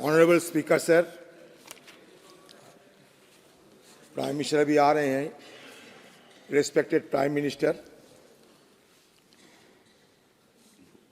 Honourable speaker sir, prime minister अभी आ रहे हैं, respected prime minister,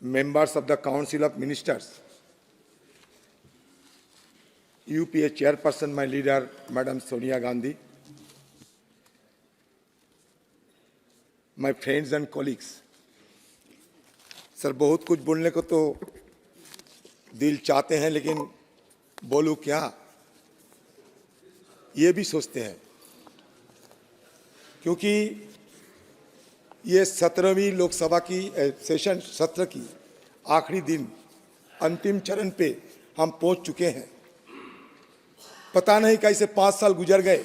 members of the Council of Ministers, UPA chairperson, my leader, Madam Sonia Gandhi, my friends and colleagues. Sir बहुत कुछ बोलने को तो दिल चाहते हैं, लेकिन बोलूं क्या, ये भी सोचते हैं, क्योंकि ये 17वीं लोकसभा की सेशन सत्र की आखिरी दिन, अंतिम चरण पे हम पहुंच चुके हैं। पता नहीं कैसे 5 साल गुजर गए।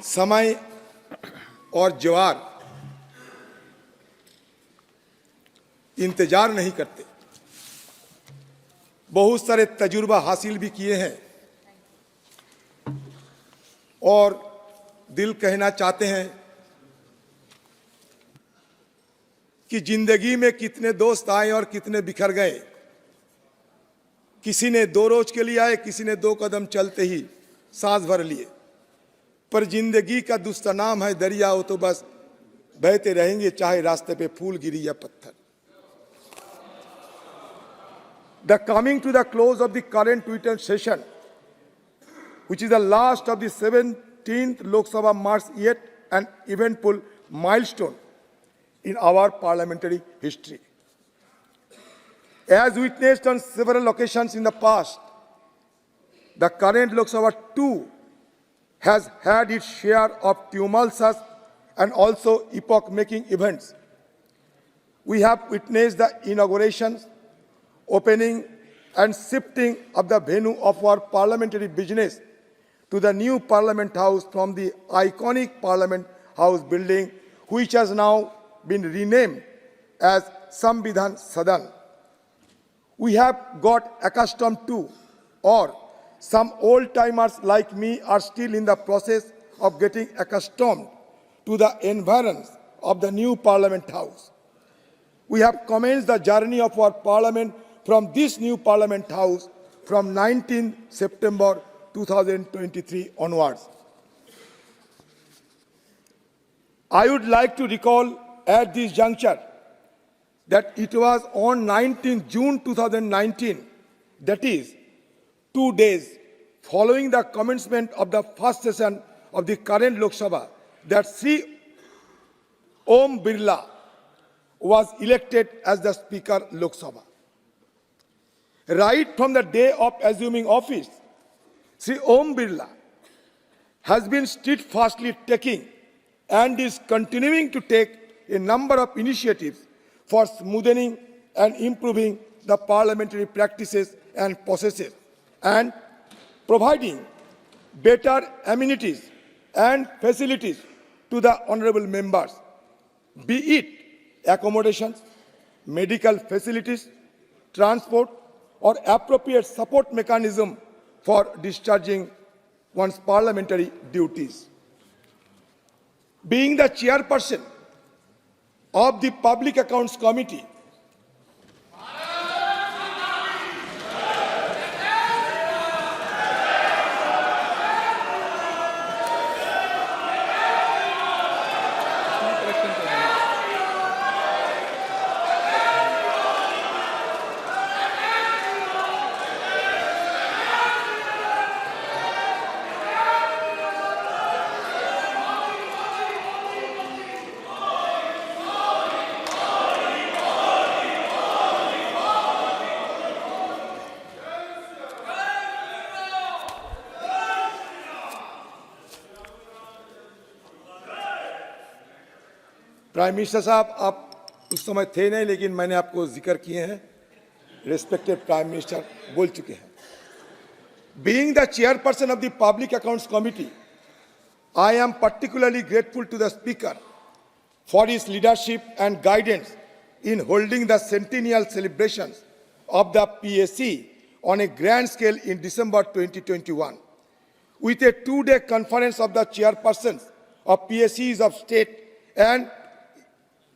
समय और ज्वार इंतजार नहीं करते। बहुत सारे तजुर्बा हासिल भी किए हैं और दिल कहना चाहते हैं कि जिंदगी में कितने दोस्त आए और कितने बिखर गए। किसी ने 2 रोज के लिए आए, किसी ने 2 कदम चलते ही सांस भर लिए। पर जिंदगी का दूसरा नाम है दरिया, वो तो बस बहते रहेंगे, चाहे रास्ते पे फूल गिरी या पत्थर। The coming to the close of the current Twitter session, which is the last of the 17th Lok Sabha, marks yet an eventful milestone in our parliamentary history. As witnessed on several occasions in the past, the current Lok Sabha too has had its share of tumultuous and also epoch-making events. We have witnessed the inaugurations, opening and shifting of the venue of our parliamentary business to the new Parliament House from the iconic Parliament House building, which has now been renamed as Samvidhan Sadan. We have got accustomed to, or some old-timers like me are still in the process of getting accustomed to the environs of the new Parliament House. We have commenced the journey of our Parliament from this new Parliament House from 19 September 2023 onwards. I would like to recall at this juncture that it was on 19 June 2019, that is, 2 days following the commencement of the first session of the current Lok Sabha, that Sri Om Birla was elected as the Speaker Lok Sabha. Right from the day of assuming office, Sri Om Birla has been steadfastly taking and is continuing to take a number of initiatives for smoothening and improving the parliamentary practices and processes and providing better amenities and facilities to the honorable members, be it accommodations, medical facilities, transport, or appropriate support mechanism for discharging one's parliamentary duties. Being the chairperson of the Public Accounts Committee, prime minister साहब, आप उस समय थे नहीं, लेकिन मैंने आपको जिक्र किए हैं। रेस्पेक्टेड प्राइम मिनिस्टर बोल चुके हैं। Being the chairperson of the Public Accounts Committee, I am particularly grateful to the Speaker for his leadership and guidance in holding the centennial celebrations of the PAC on a grand scale in December 2021. With a 2-day conference of the chairpersons of PACs of state and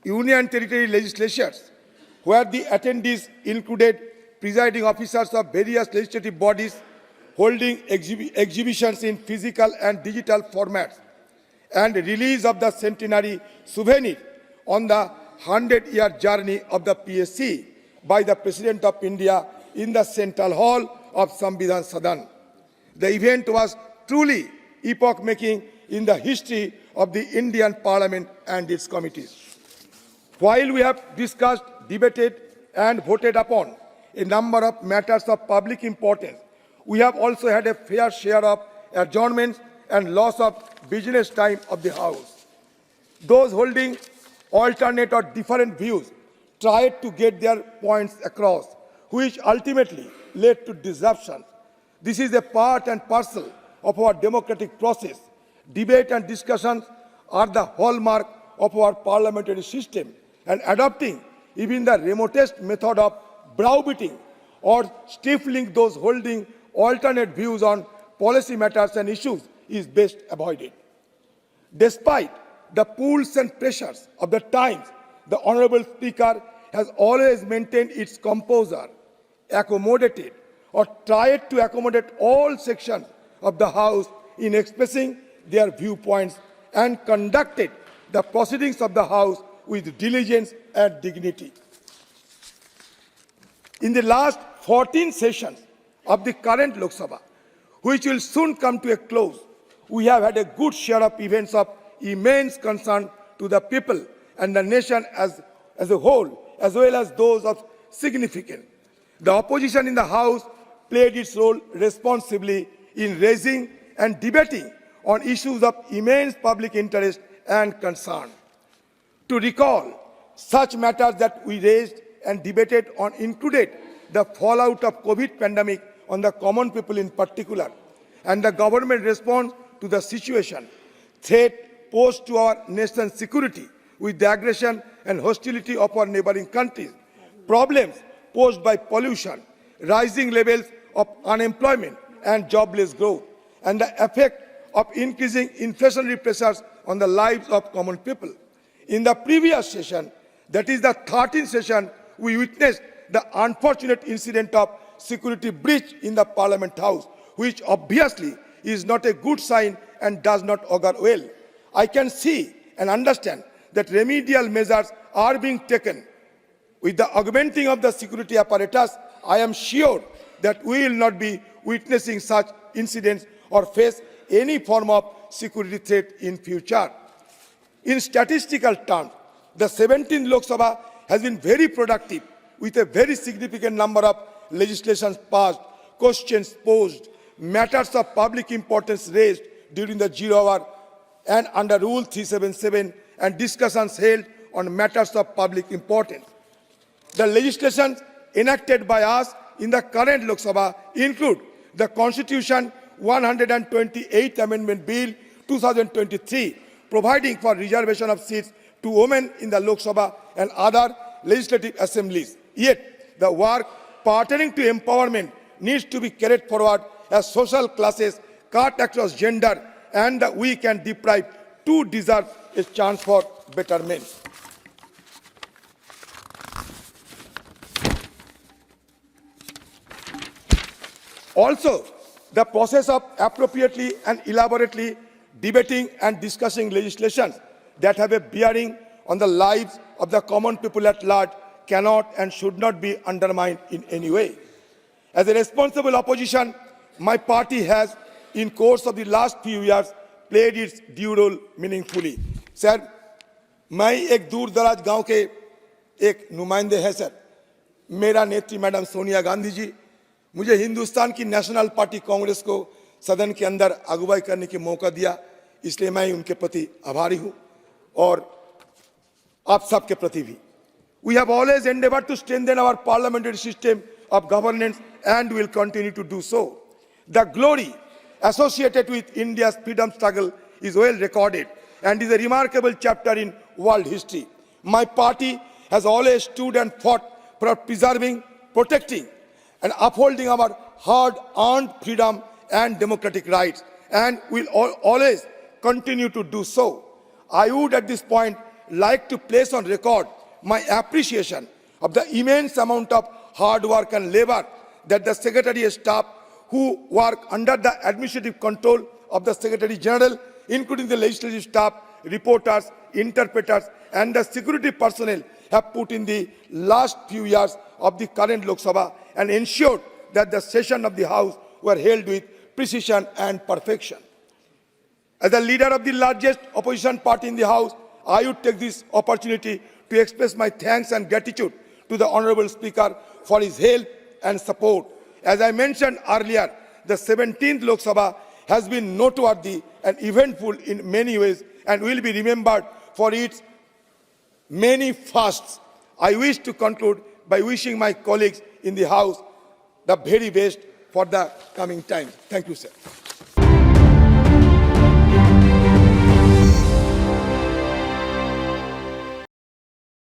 union territory legislatures, where the attendees included presiding officers of various legislative bodies holding exhibitions in physical and digital formats, and release of the centenary souvenir on the 100-year journey of the PSC by the President of India in the Central Hall of Samvidhan Sadan. The event was truly epoch-making in the history of the Indian Parliament and its committees. While we have discussed, debated, and voted upon a number of matters of public importance, we have also had a fair share of adjournments and loss of business time of the House. Those holding alternate or different views tried to get their points across, which ultimately led to disruption. This is a part and parcel of our democratic process. Debate and discussions are the hallmark of our parliamentary system, and adopting even the remotest method of browbeating or stifling those holding alternate views on policy matters and issues is best avoided. Despite the pulls and pressures of the times, the Honorable Speaker has always maintained its composure, accommodated or tried to accommodate all sections of the House in expressing their viewpoints, and conducted the proceedings of the House with diligence and dignity. In the last 14 sessions of the current Lok Sabha, which will soon come to a close, we have had a good share of events of immense concern to the people and the nation as a whole, as well as those of significance. The opposition in the House played its role responsibly in raising and debating on issues of immense public interest and concern. To recall, such matters that we raised and debated on included the fallout of COVID pandemic on the common people in particular, and the government response to the situation, threat posed to our nation's security with the aggression and hostility of our neighboring countries, problems posed by pollution, rising levels of unemployment and jobless growth, and the effect of increasing inflationary pressures on the lives of common people. In the previous session, that is the 13th session, we witnessed the unfortunate incident of security breach in the Parliament House, which obviously is not a good sign and does not augur well. I can see and understand that remedial measures are being taken. With the augmenting of the security apparatus, I am sure that we will not be witnessing such incidents or face any form of security threat in future. In statistical terms, the 17th Lok Sabha has been very productive, with a very significant number of legislations passed, questions posed, matters of public importance raised during the 0 hour and under Rule 377, and discussions held on matters of public importance. The legislations enacted by us in the current Lok Sabha include the Constitution 128th Amendment Bill 2023, providing for reservation of seats to women in the Lok Sabha and other legislative assemblies. Yet, the work pertaining to empowerment needs to be carried forward as social classes cut across gender and the weak and deprived too deserve a chance for betterment. Also, the process of appropriately and elaborately debating and discussing legislations that have a bearing on the lives of the common people at large cannot and should not be undermined in any way. As a responsible opposition, my party has, in course of the last few years, played its due role meaningfully. Sir, मैं एक दूर दराज गांव के एक नुमाइंदे हैं sir. मेरा नेत्री मैडम सोनिया गांधी जी मुझे हिंदुस्तान की नेशनल पार्टी कांग्रेस को सदन के अंदर अगुवाई करने की मौका दिया, इसलिए मैं उनके प्रति आभारी हूं और आप सबके प्रति भी. We have always endeavored to strengthen our parliamentary system of governance and will continue to do so. The glory associated with India's freedom struggle is well recorded and is a remarkable chapter in world history. My party has always stood and fought for preserving, protecting, and upholding our hard-earned freedom and democratic rights, and will always continue to do so. I would at this point like to place on record my appreciation of the immense amount of hard work and labor that the Secretary staff who work under the administrative control of the Secretary General, including the legislative staff, reporters, interpreters, and the security personnel have put in the last few years of the current Lok Sabha and ensured that the session of the House were held with precision and perfection. As the leader of the largest opposition party in the House, I would take this opportunity to express my thanks and gratitude to the Honorable Speaker for his help and support. As I mentioned earlier, the 17th Lok Sabha has been noteworthy and eventful in many ways and will be remembered for its many firsts. I wish to conclude by wishing my colleagues in the House the very best for the coming time. Thank you, sir.